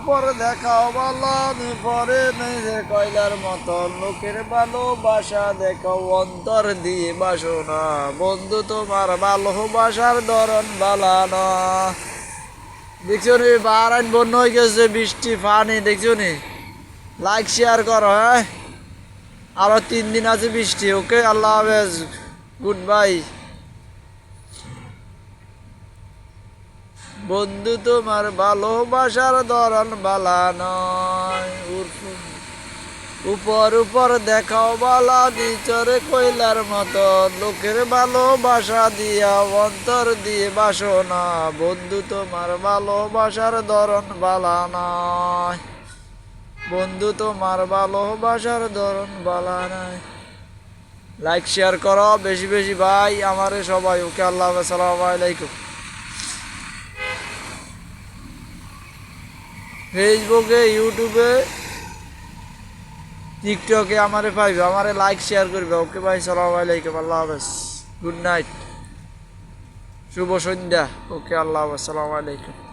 পরে দেখাও ভালো পরে নেই যে কয়লার মতন লোকের ভালোবাসা দেখাও অন্তর দিয়ে বাসনা বন্ধু তোমার ভালোবাসার ধরন বালানো দেখছো নি বারাইন বন্য হয়ে গেছে বৃষ্টি পানি দেখছো নি লাইক শেয়ার করো হ্যাঁ আরো 3 দিন আছে বৃষ্টি ওকে আল্লাহ হাফেজ গুড বাই বন্ধু তোমার ভালোবাসার ধরন বালা নয় উপর উপর দেখাও বালা নিচরে কয়লার মতো লোকের ভালোবাসা দিয়া অন্তর দিয়ে বাসনা বন্ধু তোমার ভালোবাসার ধরন বালা নয় বন্ধু তোমার ভালোবাসার ধরন বালা নয় লাইক শেয়ার করো বেশি বেশি ভাই আমারে সবাই ওকে আল্লাহ হাফেজ আসসালামু আলাইকুম ফেসবুকে ইউটিউবে টিকটকে আমারে পাইবে আমারে লাইক শেয়ার করবে ওকে ভাই সালামু আলাইকুম আল্লাহ হাফেজ গুড নাইট শুভ সন্ধ্যা ওকে আল্লাহ হাফেজ সালামু আলাইকুম